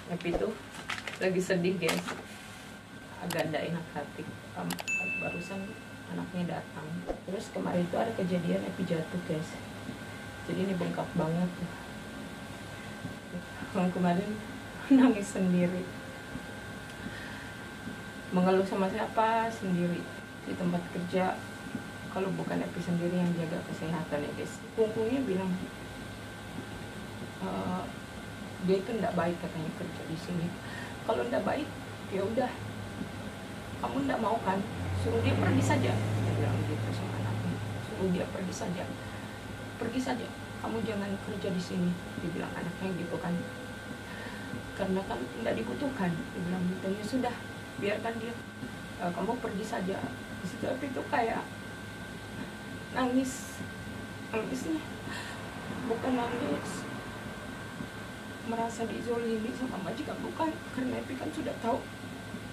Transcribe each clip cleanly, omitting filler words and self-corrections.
Epi tuh lagi sedih guys, agak ndak enak hati. Barusan anaknya datang, terus kemarin itu ada kejadian Epi jatuh guys, jadi ini bengkak banget. Kemarin nangis sendiri, mengeluh sama siapa sendiri di tempat kerja. Kalau bukan Epi sendiri yang jaga kesehatan ya guys. Punggungnya bilang dia itu ndak baik katanya kerja di sini. Kalau ndak baik ya udah, kamu ndak mau kan, suruh dia pergi saja. Dia bilang gitu sama anaknya, suruh dia pergi saja, pergi saja, kamu jangan kerja di sini. Dia bilang anaknya gitu kan, karena kan ndak dibutuhkan. Dia bilang gitu, ya sudah biarkan dia, kamu pergi saja. Tapi itu kayak nangisnya bukan nangis merasa dizolimi sama majikan, bukan, karena Epi kan sudah tahu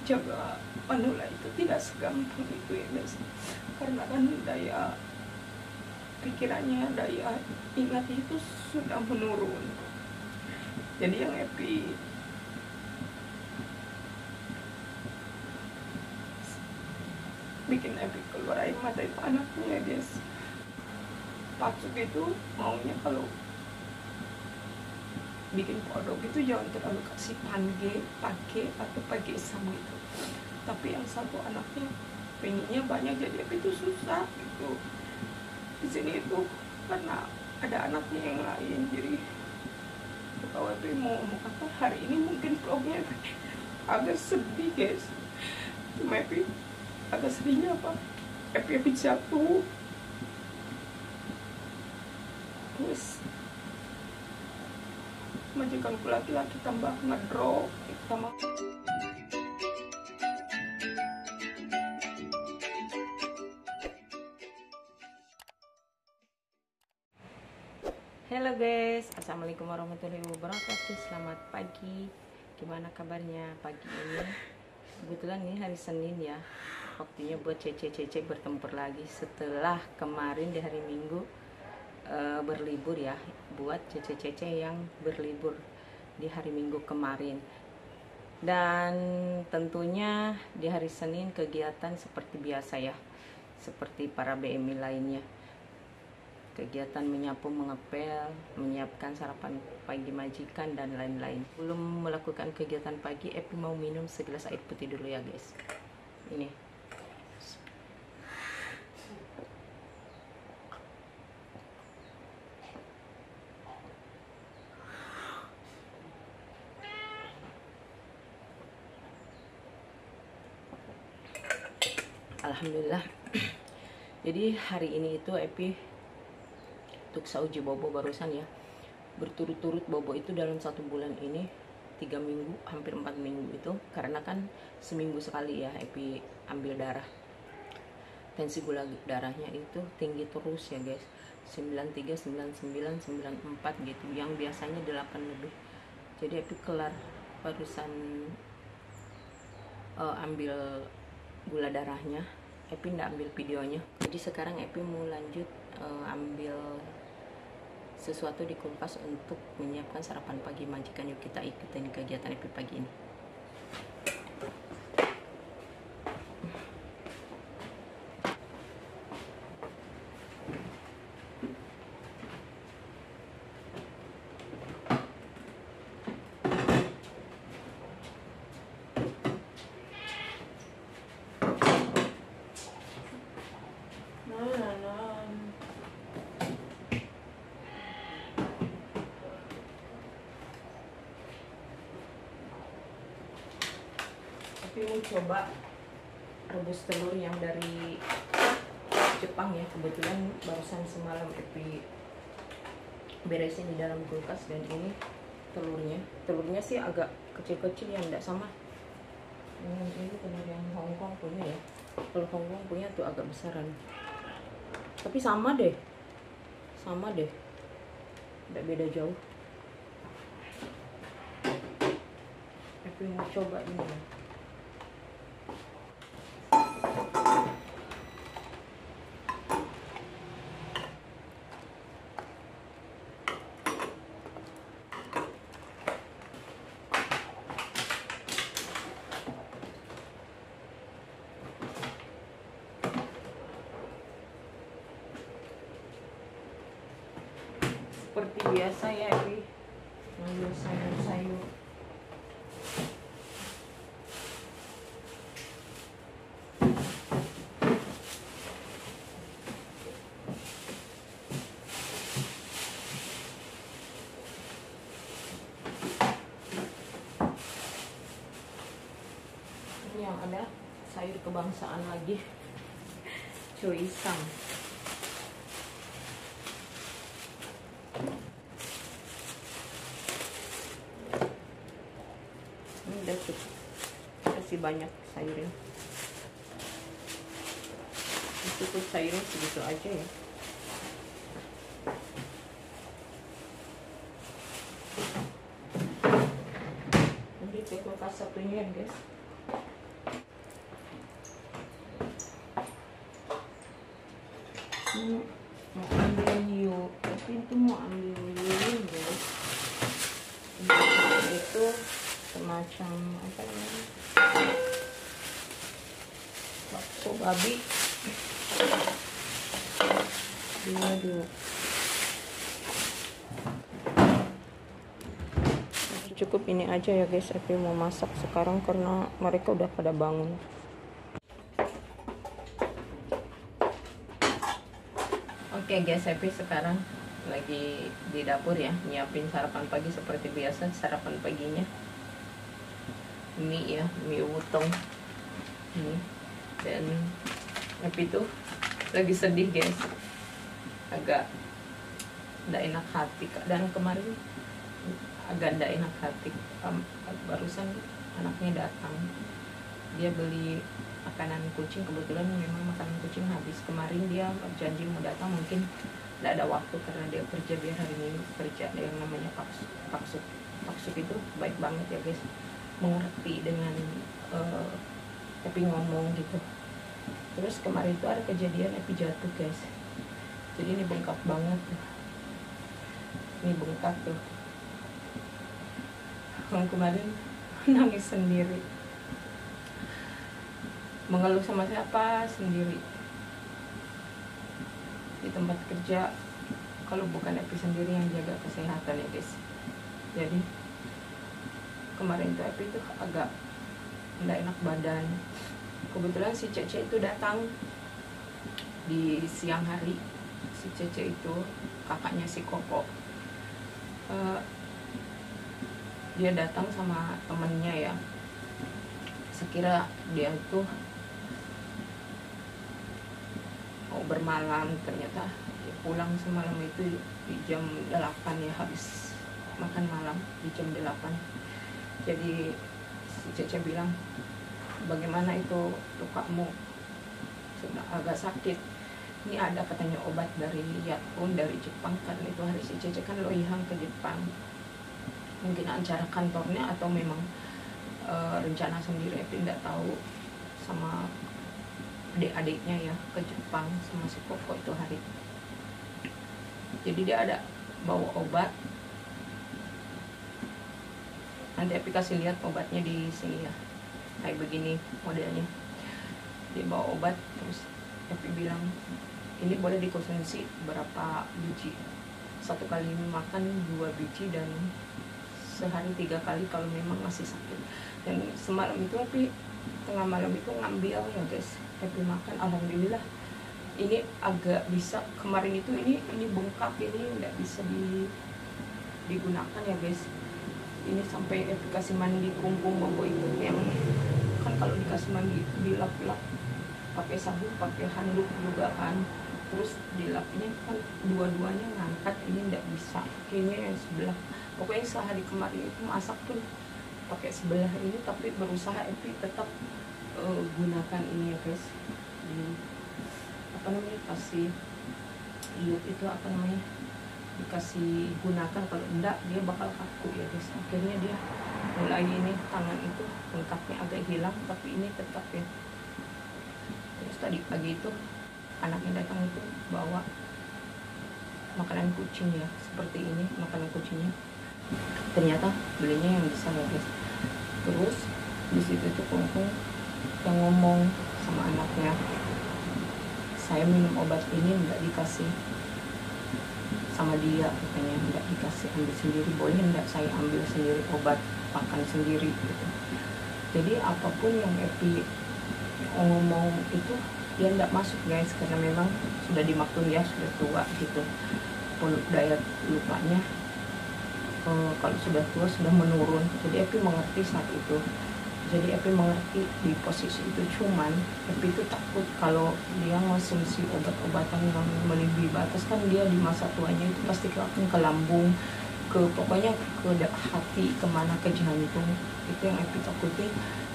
jaga manula itu tidak segampang itu ya guys, karena kan daya pikirannya, daya ingatnya itu sudah menurun. Jadi yang Epi bikin Epi keluar air mata itu anaknya guys. Paksud itu maunya kalau bikin kodok itu jangan terlalu kasih pakai atau pakai esam gitu. Tapi yang satu anaknya pengennya banyak, jadi Epi itu susah gitu. Di sini itu karena ada anaknya yang lain, jadi kalau Epi mau ngomong apa hari ini mungkin vlognya agak sedih guys. Cuma Epi agak sedihnya apa, Epi jatuh, terus majikanku laki-laki tambah ngedrop sama. Halo guys, assalamualaikum warahmatullahi wabarakatuh. Selamat pagi, gimana kabarnya pagi ini? Kebetulan ini hari Senin ya, waktunya buat cece bertempur lagi setelah kemarin di hari Minggu berlibur ya, buat cece yang berlibur di hari Minggu kemarin. Dan tentunya di hari Senin kegiatan seperti biasa ya, seperti para BMI lainnya, kegiatan menyapu, mengepel, menyiapkan sarapan pagi majikan dan lain-lain. Belum melakukan kegiatan pagi, Epi mau minum segelas air putih dulu ya guys. Ini alhamdulillah. Jadi hari ini itu Epi untuk sauji bobo barusan ya, berturut-turut bobo itu dalam 1 bulan ini 3 minggu, hampir 4 minggu itu, karena kan seminggu sekali ya Epi ambil darah. Tensi gula darahnya itu tinggi terus ya guys, 93, 99, 94 gitu, yang biasanya 8 lebih. Jadi Epi kelar barusan ambil gula darahnya. Epi nggak ambil videonya, jadi sekarang Epi mau lanjut ambil sesuatu di kulkas untuk menyiapkan sarapan pagi majikan. Yuk kita ikutin kegiatan Epi pagi ini. Tapi mau coba rebus telur yang dari Jepang ya. Kebetulan barusan semalam Epi beresin di dalam kulkas, dan ini telurnya sih agak kecil-kecil yang tidak sama. Ini telur yang Hongkong punya ya. Kalau Hongkong punya tuh agak besaran. Tapi sama deh, tidak beda jauh. Epi mau coba ini ya. seperti biasa ya, Epi. Ngambil sayur-sayur. Ini yang ada sayur kebangsaan lagi, choisang. Ini udah cukup, kasih banyak sayurnya. Cukup sayurnya segitu aja ya. Nanti cek kulkas satunya ya guys. Mau ambil hiu, tapi itu mau ambil hiu guys. Itu semacam apa namanya, bakso babi. Aduh. Cukup ini aja ya guys. Aku mau masak sekarang karena mereka udah pada bangun. Oke guys, Epi sekarang lagi di dapur ya, nyiapin sarapan pagi seperti biasa. Sarapan paginya mie ya, mie wutong ini. Dan Epi tuh lagi sedih guys, agak nggak enak hati. Dan kemarin agak nggak enak hati, barusan anaknya datang, dia beli makanan kucing. Kebetulan memang makanan kucing habis. Kemarin dia janji mau datang, mungkin tidak ada waktu karena dia kerja. Biar hari ini kerja. Yang namanya Paksuk itu baik banget ya guys, mengerti dengan Epi ngomong gitu. Terus kemarin itu ada kejadian Epi jatuh guys, jadi ini bengkak banget, ini bengkak tuh. Kemarin nangis sendiri, mengeluh sama siapa sendiri di tempat kerja, kalau bukan Epi sendiri yang jaga kesehatan ya guys. Jadi kemarin tuh Epi tuh agak nggak enak badan. Kebetulan si Cece itu datang di siang hari. Si Cece itu kakaknya si Koko, dia datang sama temennya ya. Sekira dia itu mau bermalam, ternyata dia pulang semalam itu di jam 8 ya, habis makan malam di jam 8. Jadi si Cece bilang, bagaimana itu lukamu? Sudah agak sakit. Ini ada katanya obat dari Yatun dari Jepang, kan itu hari si Cece kan loihang ke Jepang. Mungkin acara kantornya atau memang rencana sendiri, Epi tidak tahu. Sama adik-adiknya ya ke Jepang sama si Koko itu hari. Jadi dia ada bawa obat. Nanti Epi kasih lihat obatnya di sini ya, kayak begini modelnya. Dia bawa obat, terus Epi bilang ini boleh dikonsumsi berapa biji, 1 kali makan 2 biji, dan sehari 3 kali kalau memang masih sakit. Dan semalam itu Epi tengah malam itu ngambil ya guys, Epi makan. Alhamdulillah ini agak bisa. Kemarin itu ini bengkak, ini nggak bisa digunakan ya guys. Ini sampai Epi kasih mandi kumpung bobo itu, yang kan kalau dikasih mandi dilap-lap pakai sabun, pakai handuk juga kan. Terus dilapnya kan dua-duanya ngangkat, ini nggak bisa, kayaknya yang sebelah. Pokoknya sehari kemarin itu masak pun pakai sebelah ini, tapi berusaha Epi tetap gunakan ini ya guys. Apa namanya, kasih iut itu apa namanya, dikasih gunakan. Kalau enggak dia bakal kaku ya guys. Akhirnya dia mulai ini, tangan itu bengkaknya agak hilang, tapi ini tetap ya. Terus tadi pagi itu anaknya datang itu bawa makanan kucing ya, seperti ini makanan kucingnya. Ternyata belinya yang besar ya guys. Terus di situ tuh Kongkong yang ngomong sama anaknya, saya minum obat ini nggak dikasih sama dia, katanya nggak dikasih ambil sendiri, boleh nggak saya ambil sendiri obat, makan sendiri gitu. Jadi apapun yang Epi ngomong itu dia nggak masuk guys, karena memang sudah dimaklum ya, sudah tua gitu, daya lupanya kalau sudah tua sudah menurun. Jadi Epi mengerti saat itu, jadi Epi mengerti di posisi itu. Cuman Epi itu takut kalau dia mengonsumsi obat-obatan yang melebihi batas, kan dia di masa tuanya itu pasti akan ke lambung, ke pokoknya ke hati, kemana, ke jantung. Itu yang Epi takuti,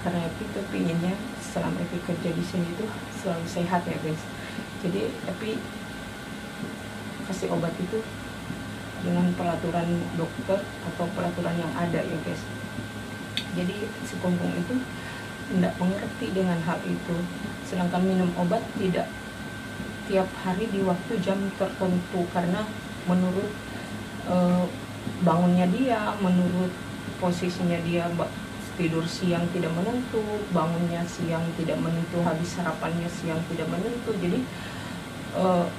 karena Epi tuh pinginnya selama Epi kerja di sini tuh selalu sehat ya guys. Jadi Epi kasih obat itu dengan peraturan dokter atau peraturan yang ada ya guys. Jadi si Pongpong itu tidak mengerti dengan hal itu. Sedangkan minum obat tidak tiap hari di waktu jam tertentu, karena menurut bangunnya dia, menurut posisinya dia, tidur siang tidak menentu, bangunnya siang tidak menentu, habis sarapannya siang tidak menentu. Jadi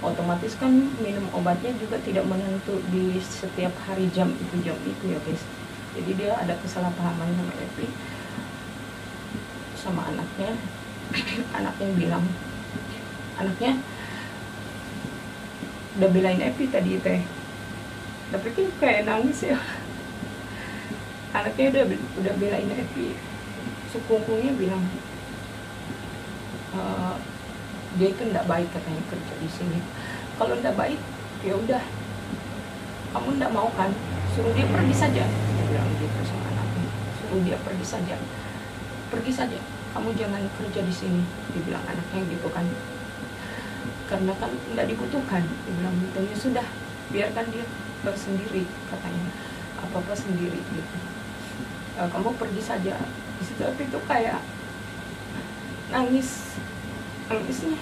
otomatis kan minum obatnya juga tidak menentu di setiap hari jam itu ya guys. Jadi dia ada kesalahpahaman sama Epi, sama anaknya. Anaknya bilang, anaknya udah belain Epi tadi teh, tapi kan kayak nangis ya. Anaknya udah belain Epi. Sekungkungnya bilang dia itu nggak baik katanya kerja di sini. Kalau nggak baik ya udah, kamu nggak mau kan, suruh dia pergi saja. Dia bilang gitu sama anaknya, suruh dia pergi saja, kamu jangan kerja di sini. Dibilang anaknya gitu kan, karena kan nggak dibutuhkan. Dia bilang gitu, ya sudah, biarkan dia sendiri katanya, apa sendiri gitu. Kamu pergi saja. Di situ itu kayak nangisnya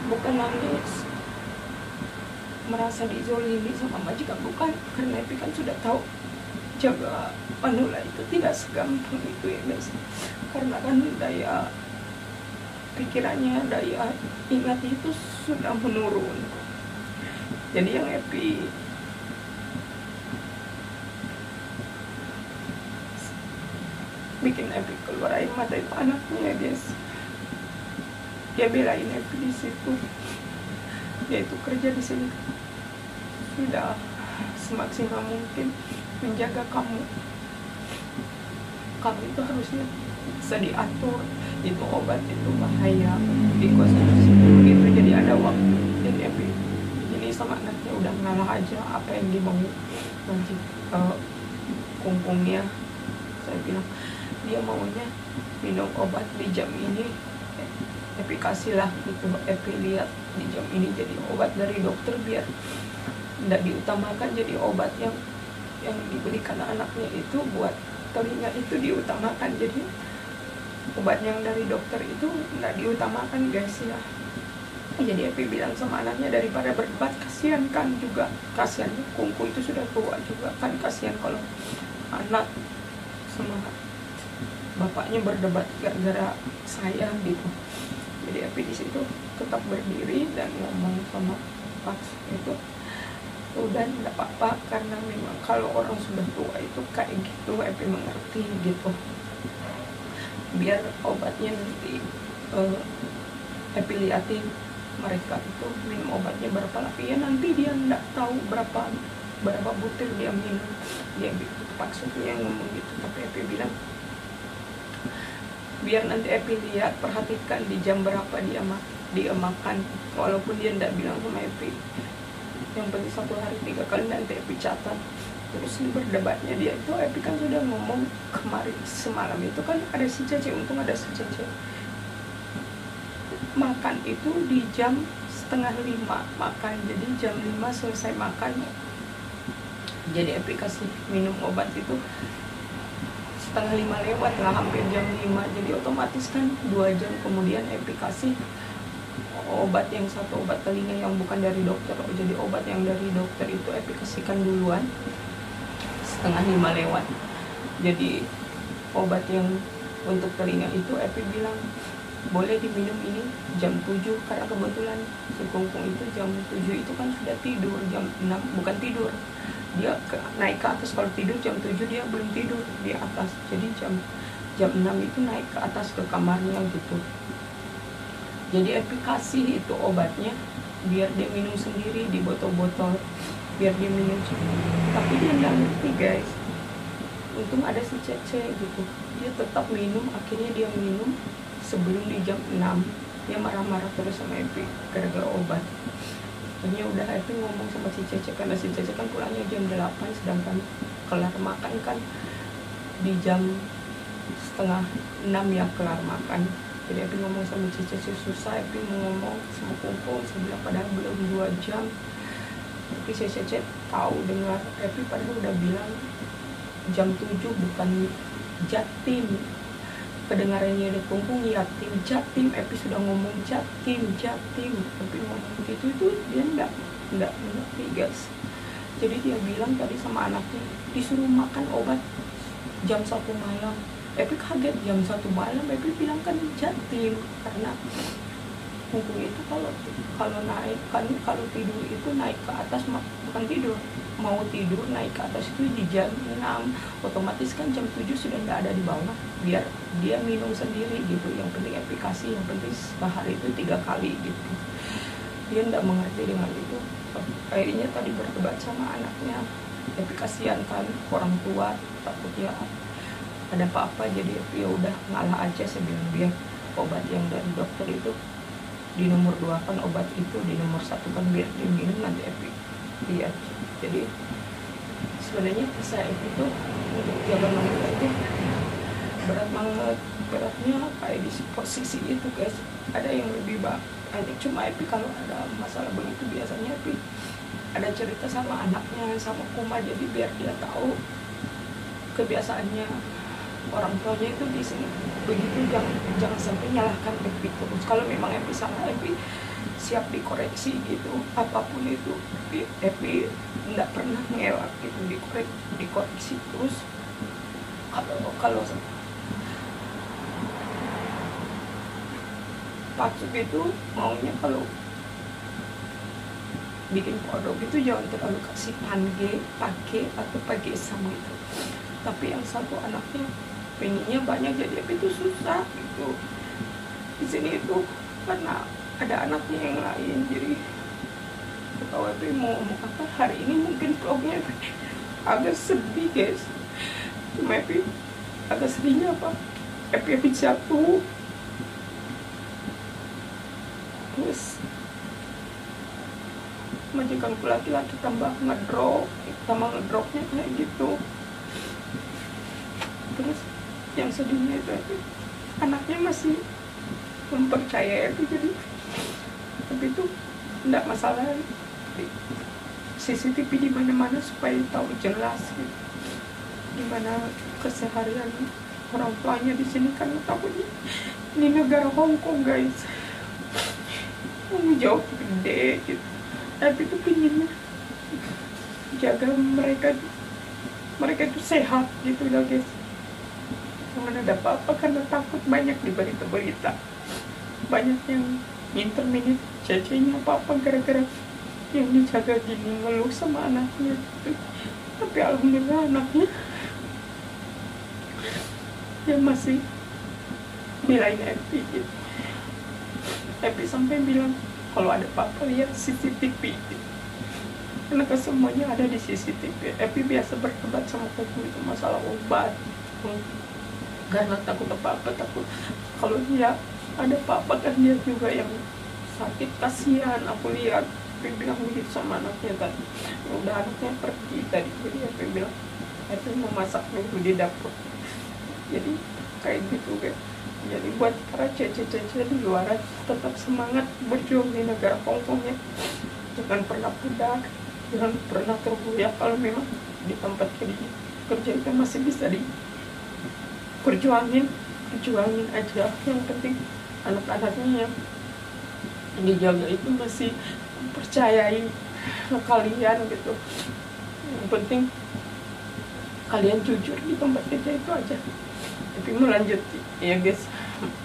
bukan nangis merasa dizolimi sama majikan, bukan, karena Epi kan sudah tahu jaga manula itu tidak segampang itu ya guys, karena kan daya pikirannya, daya ingat itu sudah menurun. Jadi yang Epi bikin Epi keluar air mata itu anaknya guys. Dia belain Epi di situ. Dia itu kerja di sini sudah semaksimal mungkin menjaga kamu. Kamu itu harusnya bisa diatur. Itu obat itu bahaya, dikonsumsi gitu. Jadi ada waktu. Dan Epi ini sama anaknya udah ngalah aja apa yang dimau kumpungnya. Saya bilang dia maunya minum obat di jam ini, Epi kasihlah gitu. Epi lihat di jam ini jadi obat dari dokter, biar tidak diutamakan jadi obat yang diberikan anaknya itu buat telinga itu diutamakan. Jadi obat yang dari dokter itu tidak diutamakan guys ya. Jadi Epi bilang sama anaknya, daripada berdebat, kasihan kan juga, kasihan Kungku itu sudah tua juga kan, kasihan kalau anak sama bapaknya berdebat gara-gara saya gitu. Jadi Epi di situ tetap berdiri dan ngomong sama Pak itu, udah nggak apa-apa, karena memang kalau orang sudah tua itu kayak gitu. Epi mengerti gitu, biar obatnya nanti Epi liatin mereka itu minum obatnya berapa lagi ya, nanti dia nggak tahu berapa butir dia minum. Dia gitu maksudnya ngomong gitu. Tapi Epi bilang biar nanti Epi lihat, perhatikan di jam berapa dia makan, walaupun dia nggak bilang sama Epi. Yang penting 1 hari 3 kali nanti Epi catat. Terus berdebatnya dia itu, Epi kan sudah ngomong kemarin semalam itu kan ada si Cece, untung ada si Cece. Makan itu di jam 4:30 makan, jadi jam 5 selesai makan. Jadi Epi kasih minum obat itu 4:30 lewat lah, hampir jam 5. Jadi otomatis kan 2 jam kemudian Epi kasih obat yang satu, obat telinga yang bukan dari dokter. Jadi obat yang dari dokter itu Epi kasihkan duluan 4:30 lewat. Jadi obat yang untuk telinga itu Epi bilang boleh diminum ini jam 7, karena kebetulan si Kungkung itu jam 7 itu kan sudah tidur, jam 6 bukan tidur, dia naik ke atas. Kalau tidur jam 7 dia belum tidur di atas, jadi jam 6 itu naik ke atas ke kamarnya gitu. Jadi Epi kasih itu obatnya biar dia minum sendiri di botol-botol, biar dia minum sendiri. Tapi dia nggak ngerti guys, untung ada si Cece gitu, dia tetap minum. Akhirnya dia minum sebelum di jam 6. Dia marah-marah terus sama Epi gara-gara obat. Akhirnya udah Epi ngomong sama si Cece, karena si Cece kan pulangnya jam 8, sedangkan kelar makan kan di jam setengah 6 ya kelar makan. Jadi Epi ngomong sama si Cece susah. Epi mau ngomong sama Kungkung, saya bilang padahal belum 2 jam. Tapi si Cece tahu dengar Epi padahal udah bilang jam 7 bukan Jatim. Kedengarannya dari Kungkung Yatim, Jatim. Epi sudah ngomong Jatim. Epi ngomong gitu itu dia enggak ngerti guys. Jadi dia bilang tadi sama anaknya disuruh makan obat jam 1 malam. Epi kaget, jam 1 malam. Epi bilang kan Jatim, karena Kungkung itu kalau naik kan, kalau tidur itu naik ke atas, bukan tidur, mau tidur naik ke atas itu di jam 6. Otomatis kan jam 7 sudah nggak ada di bawah, biar dia minum sendiri gitu. Yang penting efikasi, yang penting sehari itu 3 kali gitu. Dia nggak mengerti dengan itu. Akhirnya tadi berdebat sama anaknya. Efikasian kan orang tua, takutnya ada apa-apa. Jadi ya udah ngalah aja, saya bilang biar obat yang dari dokter itu di nomor 2 kan, obat itu di nomor 1 kan, biar diminum nanti Epi lihat. Jadi sebenarnya saya itu untuk jaga mereka itu berat banget. Beratnya kayak di posisi itu guys, ada yang lebih banyak. Cuma Epi kalau ada masalah begitu biasanya Epi ada cerita sama anaknya, sama Kuma, jadi biar dia tahu kebiasaannya orang tuanya itu di sini begitu. Jangan sampai nyalahkan Epi terus. Kalau memang Epi salah, Epi siap dikoreksi gitu, apapun itu. Epi nggak pernah ngelak gitu, dikoreksi terus. Kalau Pacu itu maunya kalau bikin kodok itu jangan terlalu kasih pakai atau pakai sam gitu. Tapi yang satu anaknya pengennya banyak, jadi Epi itu susah gitu. Di sini itu karena ada anaknya yang lain, jadi kalau Epi mau ngomong apa hari ini, mungkin vlognya agak sedih guys. Cuma Epi agak sedihnya apa, Epi jatuh, terus majikanku laki-laki tambah ngedropnya kayak gitu. Terus yang sedihnya itu anaknya masih mempercayai Epi, jadi tapi itu enggak masalah CCTV di mana-mana supaya tahu jelas gitu gimana keseharian orang tuanya di sini. Kan takutnya ini negara Hongkong guys, jauh gede gitu. Tapi itu pinginnya jaga mereka itu sehat gitu loh guys. Jangan ada apa-apa, karena takut banyak di berita-berita, banyak yang interminit Cecenya apa-apa gara-gara yang dijaga gini, ngeluh sama anaknya gitu. Tapi alhamdulillah anaknya yang masih belain Epi gitu. Epi sampai bilang kalau ada apa-apa lihat CCTV gitu. Karena semuanya ada di CCTV. Epi biasa berdebat sama Kungkung itu masalah obat, karena takut apa-apa, takut kalau dia ada apa-apa kan dia juga yang sakit, kasihan. Aku lihat Epi bilang begitu sama anaknya tadi. Udah anaknya pergi tadi, jadi Epi bilang Epi mau masak dulu di dapur. Jadi kayak gitu kan. Jadi buat para cece-cece di luar, tetap semangat berjuang di negara Hongkong ya. Jangan pernah pudar, jangan pernah tergoyah. Kalau memang di tempat kerja itu masih bisa perjuangin aja. Yang penting anak-anaknya yang dijaga itu masih percayai kalian gitu. Yang penting kalian jujur di tempat kerja itu aja. Tapi melanjut ya guys,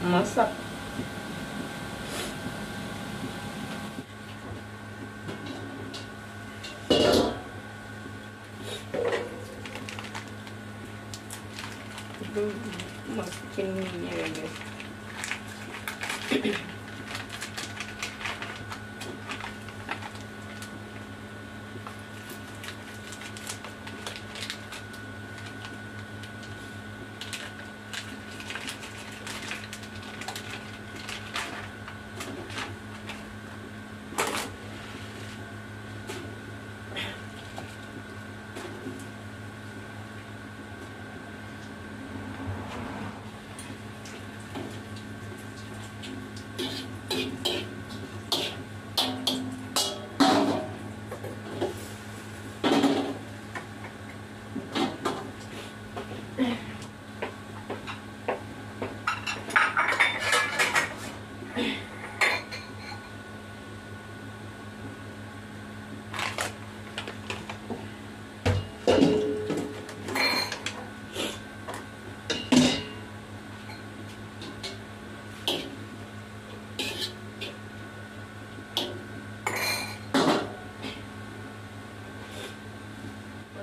masak Itu masukin minyak ya guys.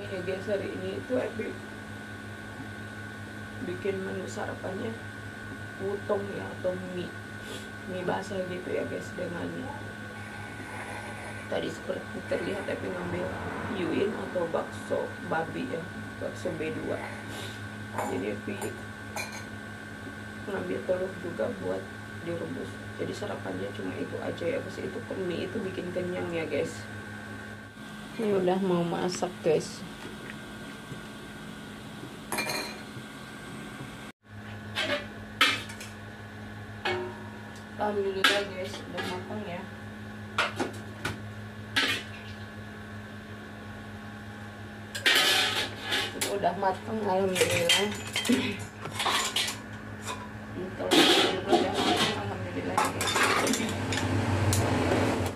Ya guys, hari ini itu Epi bikin menu sarapannya wutong ya, atau mie basah gitu ya guys, dengan tadi seperti terlihat Epi ngambil yuin atau bakso babi ya, bakso B2. Jadi Epi ngambil telur juga buat direbus. Jadi sarapannya cuma itu aja ya guys. Itu mie itu bikin kenyang ya guys. Ini udah mau masak guys. Alhamdulillah guys, udah matang ya. Itu udah matang, alhamdulillah.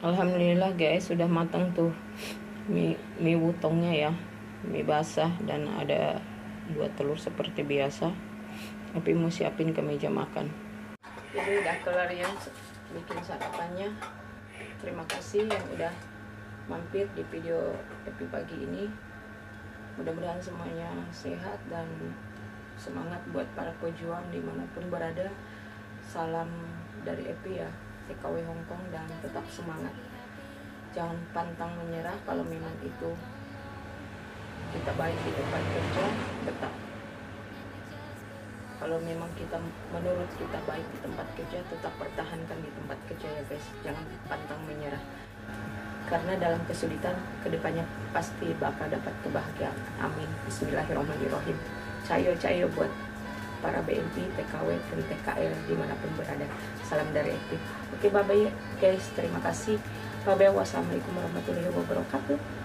Alhamdulillah guys, sudah matang tuh mie wutongnya ya, mie basah, dan ada 2 telur seperti biasa. Tapi mau siapin ke meja makan. Jadi udah kelar ya bikin sarapannya. Terima kasih yang udah mampir di video Epi pagi ini. Mudah-mudahan semuanya sehat dan semangat buat para pejuang dimanapun berada. Salam dari Epi ya, TKW Hongkong, dan tetap semangat. Jangan pantang menyerah. Kalau memang itu kita baik di tempat kerja, tetap. Kalau memang menurut kita baik di tempat kerja, tetap pertahankan di tempat kerja ya guys. Jangan pantang menyerah. Karena dalam kesulitan, kedepannya pasti bakal dapat kebahagiaan. Amin. Bismillahirrahmanirrahim. Cayo buat para BNI, TKW, dan TKL dimanapun berada. Salam dari Epi. Oke, bye-bye guys. Terima kasih. Bye-bye. Wassalamualaikum warahmatullahi wabarakatuh.